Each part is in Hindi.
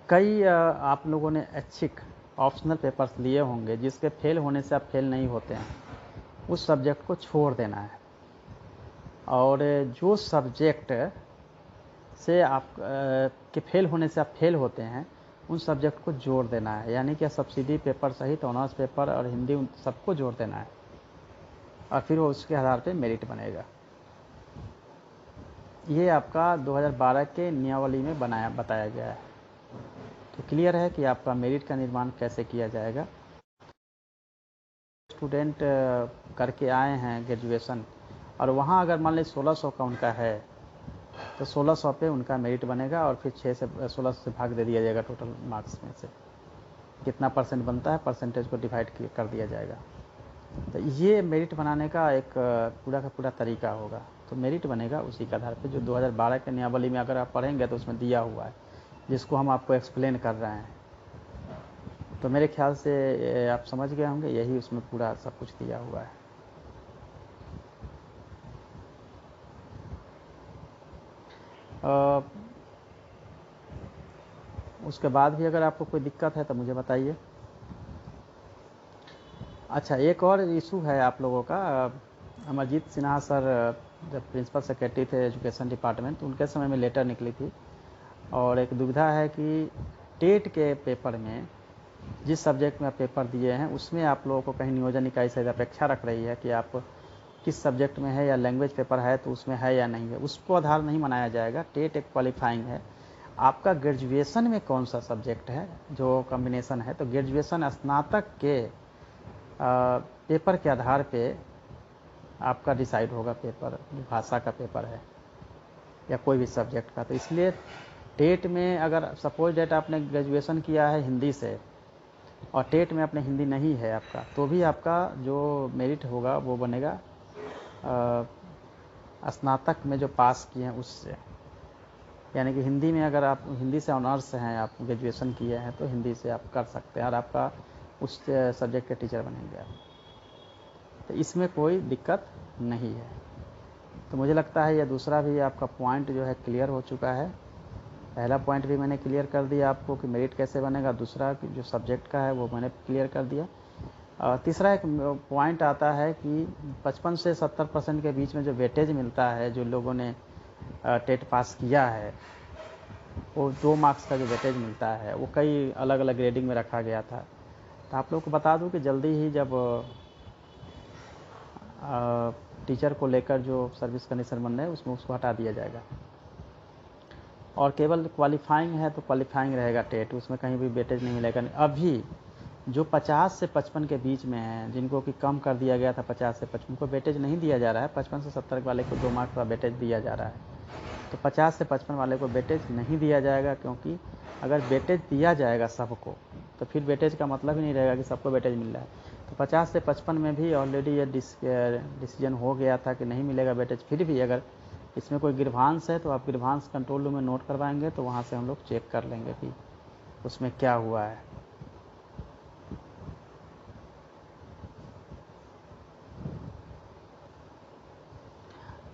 कई आप लोगों ने ऐच्छिक ऑप्शनल पेपर्स लिए होंगे जिसके फेल होने से आप फेल नहीं होते हैं, उस सब्जेक्ट को छोड़ देना है। और जो सब्जेक्ट से आप के फेल होने से आप फेल होते हैं, उन सब्जेक्ट को जोड़ देना है। यानी कि सब्सिडी पेपर सहित ऑनर्स पेपर और हिंदी उन सबको जोड़ देना है, और फिर वो उसके आधार पे मेरिट बनेगा। ये आपका 2012 के नियमावली में बताया गया है। तो क्लियर है कि आपका मेरिट का निर्माण कैसे किया जाएगा। स्टूडेंट करके आए हैं ग्रेजुएशन, और वहाँ अगर मान लें 1600 का उनका है, तो 1600 पे उनका मेरिट बनेगा, और फिर 6 से 16 से भाग दे दिया जाएगा टोटल मार्क्स में से। कितना परसेंट बनता है, परसेंटेज को डिवाइड कर दिया जाएगा। तो ये मेरिट बनाने का एक पूरा का पूरा तरीका होगा। तो मेरिट बनेगा उसी के आधार पे, जो 2012 के नियमावली में अगर आप पढ़ेंगे तो उसमें दिया हुआ है, जिसको हम आपको एक्सप्लेन कर रहे हैं। तो मेरे ख्याल से आप समझ गए होंगे, यही उसमें पूरा सब कुछ दिया हुआ है। उसके बाद भी अगर आपको कोई दिक्कत है तो मुझे बताइए। अच्छा, एक और इशू है आप लोगों का। अमरजीत सिन्हा सर जब प्रिंसिपल सेक्रेटरी थे एजुकेशन डिपार्टमेंट, उनके समय में लेटर निकली थी, और एक दुविधा है कि टेट के पेपर में जिस सब्जेक्ट में आप पेपर दिए हैं, उसमें आप लोगों को कहीं नियोजन इकाई से अपेक्षा रख रही है कि आप किस सब्जेक्ट में है, या लैंग्वेज पेपर है तो उसमें है या नहीं है, उसको आधार नहीं बनाया जाएगा। टेट एक क्वालिफाइंग है। आपका ग्रेजुएशन में कौन सा सब्जेक्ट है जो कॉम्बिनेशन है, तो ग्रेजुएशन स्नातक के पेपर के आधार पे आपका डिसाइड होगा पेपर, भाषा का पेपर है या कोई भी सब्जेक्ट का। तो इसलिए टेट में अगर सपोज डेट आपने ग्रेजुएशन किया है हिंदी से, और टेट में अपने हिंदी नहीं है आपका, तो भी आपका जो मेरिट होगा वो बनेगा स्नातक में जो पास किए हैं उससे। यानी कि हिंदी में अगर आप हिंदी से ऑनर्स हैं, आप ग्रेजुएशन किए हैं, तो हिंदी से आप कर सकते हैं और आपका उस सब्जेक्ट के टीचर बनेंगे आप। तो इसमें कोई दिक्कत नहीं है। तो मुझे लगता है यह दूसरा भी आपका पॉइंट जो है क्लियर हो चुका है। पहला पॉइंट भी मैंने क्लियर कर दिया आपको कि मेरिट कैसे बनेगा, दूसरा जो सब्जेक्ट का है वो मैंने क्लियर कर दिया। तीसरा एक पॉइंट आता है कि 55 से 70% के बीच में जो वेटेज मिलता है, जो लोगों ने टेट पास किया है, वो 2 मार्क्स का जो वेटेज मिलता है वो कई अलग अलग ग्रेडिंग में रखा गया था। तो आप लोग को बता दूं कि जल्दी ही जब टीचर को लेकर जो सर्विस कंडीशन बन रहे हैं उसमें उसको हटा दिया जाएगा, और केवल क्वालिफाइंग है तो क्वालिफाइंग रहेगा टेट, उसमें कहीं भी वेटेज नहीं मिलेगा। अभी जो 50 से 55 के बीच में हैं, जिनको कि कम कर दिया गया था 50 से 55 को वेटेज नहीं दिया जा रहा है, 55 से 70 वाले को 2 मार्क्स का वेटेज दिया जा रहा है। तो 50 से 55 वाले को वेटेज नहीं दिया जाएगा, क्योंकि अगर वेटेज दिया जाएगा सबको तो फिर वेटेज का मतलब ही नहीं रहेगा कि सबको वेटेज मिल रहा है। तो 50 से 55 में भी ऑलरेडी ये डिसीजन हो गया था कि नहीं मिलेगा वेटेज। फिर भी अगर इसमें कोई गिरभांश है तो आप गिरभांश कंट्रोल रूम में नोट करवाएंगे, तो वहाँ से हम लोग चेक कर लेंगे कि उसमें क्या हुआ है।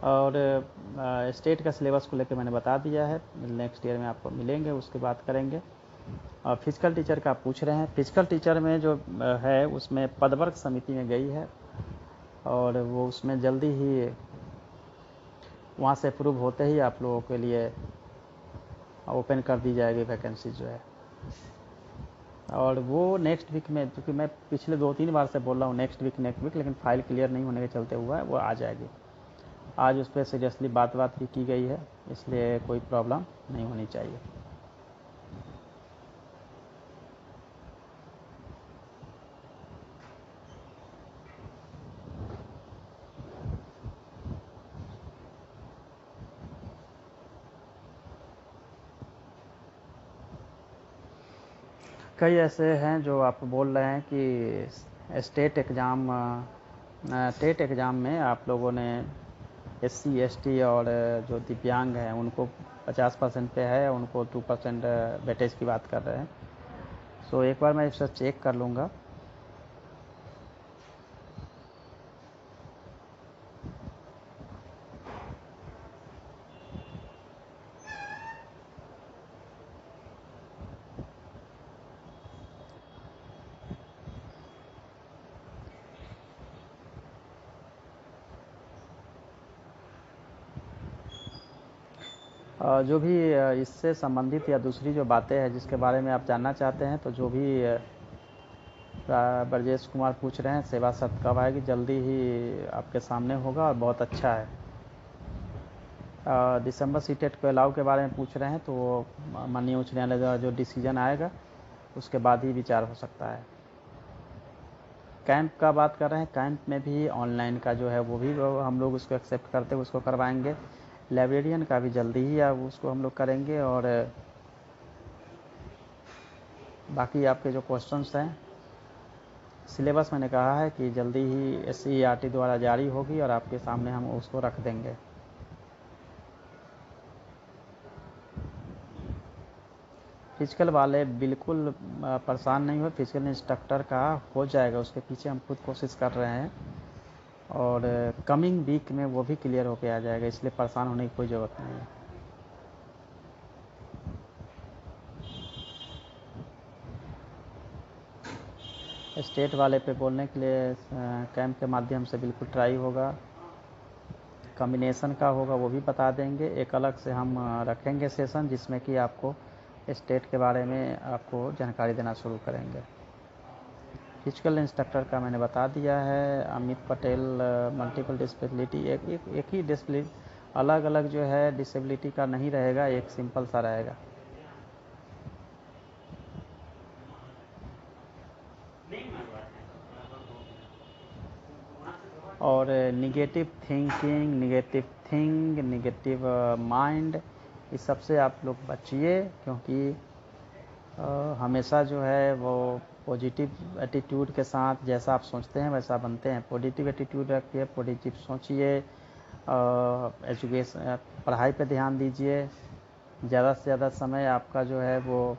और स्टेट का सिलेबस को लेकर मैंने बता दिया है, नेक्स्ट ईयर में आपको मिलेंगे, उसके बात करेंगे। और फिजिकल टीचर का पूछ रहे हैं, फिजिकल टीचर में जो है उसमें पदवर्ग समिति में गई है, और वो उसमें जल्दी ही वहाँ से अप्रूव होते ही आप लोगों के लिए ओपन कर दी जाएगी वैकेंसी जो है। और वो नेक्स्ट वीक में, क्योंकि मैं पिछले 2-3 बार से बोल रहा हूँ नेक्स्ट वीक, लेकिन फाइल क्लियर नहीं होने के चलते हुआ है, वो आ जाएगी। आज उस पर सीरियसली बात भी की गई है, इसलिए कोई प्रॉब्लम नहीं होनी चाहिए। कई ऐसे हैं जो आप बोल रहे हैं कि टेट एग्ज़ाम में आप लोगों ने SC ST और जो दिव्यांग हैं उनको 50% पे है, उनको 2% वेटेज की बात कर रहे हैं। सो एक बार मैं इसे चेक कर लूँगा। जो भी इससे संबंधित या दूसरी जो बातें हैं जिसके बारे में आप जानना चाहते हैं, तो जो भी ब्रजेश कुमार पूछ रहे हैं सेवा शर्त कब आएगी, जल्दी ही आपके सामने होगा और बहुत अच्छा है। दिसंबर सीटेट को अलाउ के बारे में पूछ रहे हैं, तो वो माननीय उच्च न्यायालय द्वारा जो डिसीजन आएगा उसके बाद ही विचार हो सकता है। कैंप का बात कर रहे हैं, कैंप में भी ऑनलाइन का जो है वो भी हम लोग उसको एक्सेप्ट करते हुए उसको करवाएंगे। लाइब्रेरियन का भी जल्दी ही उसको हम लोग करेंगे। और बाकी आपके जो क्वेश्चंस हैं, सिलेबस मैंने कहा है कि जल्दी ही SCERT द्वारा जारी होगी और आपके सामने हम उसको रख देंगे। फिजिकल वाले बिल्कुल परेशान नहीं हो, फिजिकल इंस्ट्रक्टर का हो जाएगा, उसके पीछे हम खुद कोशिश कर रहे हैं और कमिंग वीक में वो भी क्लियर होके आ जाएगा, इसलिए परेशान होने की कोई ज़रूरत नहीं है। स्टेट वाले पे बोलने के लिए कैंप के माध्यम से बिल्कुल ट्राई होगा। कॉम्बिनेशन का होगा वो भी बता देंगे। एक अलग से हम रखेंगे सेशन जिसमें कि आपको स्टेट के बारे में आपको जानकारी देना शुरू करेंगे। फिजिकल इंस्ट्रक्टर का मैंने बता दिया है। अमित पटेल मल्टीपल डिसेबिलिटी, एक ही डिसेबिलिटी, अलग अलग जो है डिसेबिलिटी का नहीं रहेगा, एक सिंपल सा रहेगा। और निगेटिव थिंकिंग, निगेटिव माइंड, इस सब से आप लोग बचिए, क्योंकि हमेशा जो है वो पॉजिटिव एटीट्यूड के साथ जैसा आप सोचते हैं वैसा बनते हैं। पॉजिटिव एटीट्यूड रखिए, पॉजिटिव सोचिए, एजुकेशन पढ़ाई पे ध्यान दीजिए। ज़्यादा से ज़्यादा समय आपका जो है वो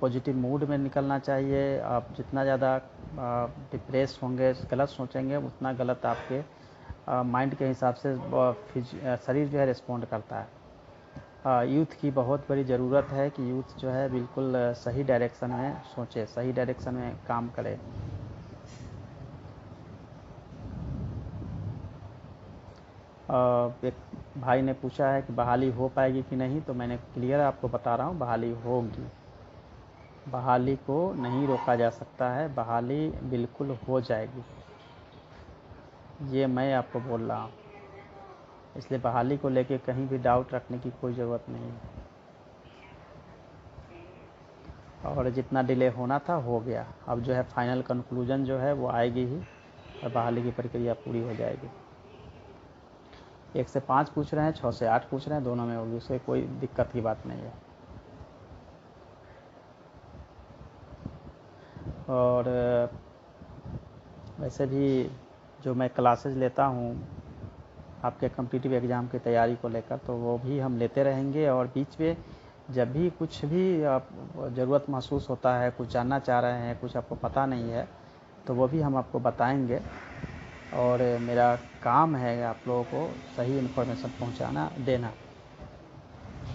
पॉजिटिव मूड में निकलना चाहिए। आप जितना ज़्यादा डिप्रेस होंगे, गलत सोचेंगे, उतना गलत आपके माइंड के हिसाब से शरीर जो है रिस्पॉन्ड करता है। यूथ की बहुत बड़ी ज़रूरत है कि यूथ जो है बिल्कुल सही डायरेक्शन में सोचे, सही डायरेक्शन में काम करे। एक भाई ने पूछा है कि बहाली हो पाएगी कि नहीं, तो मैंने क्लियर आपको बता रहा हूँ, बहाली होगी। बहाली को नहीं रोका जा सकता है, बहाली बिल्कुल हो जाएगी, ये मैं आपको बोल रहा हूँ। इसलिए बहाली को लेके कहीं भी डाउट रखने की कोई ज़रूरत नहीं है। और जितना डिले होना था हो गया, अब जो है फाइनल कंक्लूजन जो है वो आएगी ही और बहाली की प्रक्रिया पूरी हो जाएगी। 1 से 5 पूछ रहे हैं, 6 से 8 पूछ रहे हैं, दोनों में होगी, उससे कोई दिक्कत की बात नहीं है। और वैसे भी जो मैं क्लासेज लेता हूँ आपके कॉम्पिटिटिव एग्ज़ाम की तैयारी को लेकर, तो वो भी हम लेते रहेंगे। और बीच में जब भी कुछ भी आप ज़रूरत महसूस होता है, कुछ जानना चाह रहे हैं, कुछ आपको पता नहीं है, तो वो भी हम आपको बताएंगे। और मेरा काम है आप लोगों को सही इन्फॉर्मेशन पहुंचाना, देना,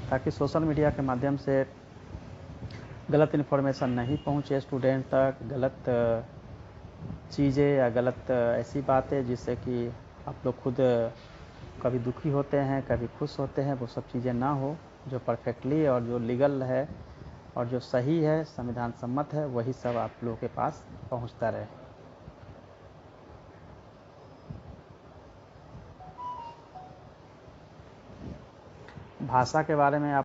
ताकि सोशल मीडिया के माध्यम से गलत इन्फॉर्मेशन नहीं पहुंचे स्टूडेंट तक, गलत चीज़ें या गलत ऐसी बातें जिससे कि आप लोग खुद कभी दुखी होते हैं, कभी खुश होते हैं, वो सब चीज़ें ना हो। जो परफेक्टली और जो लीगल है और जो सही है, संविधान सम्मत है, वही सब आप लोगों के पास पहुंचता रहे। भाषा के बारे में आप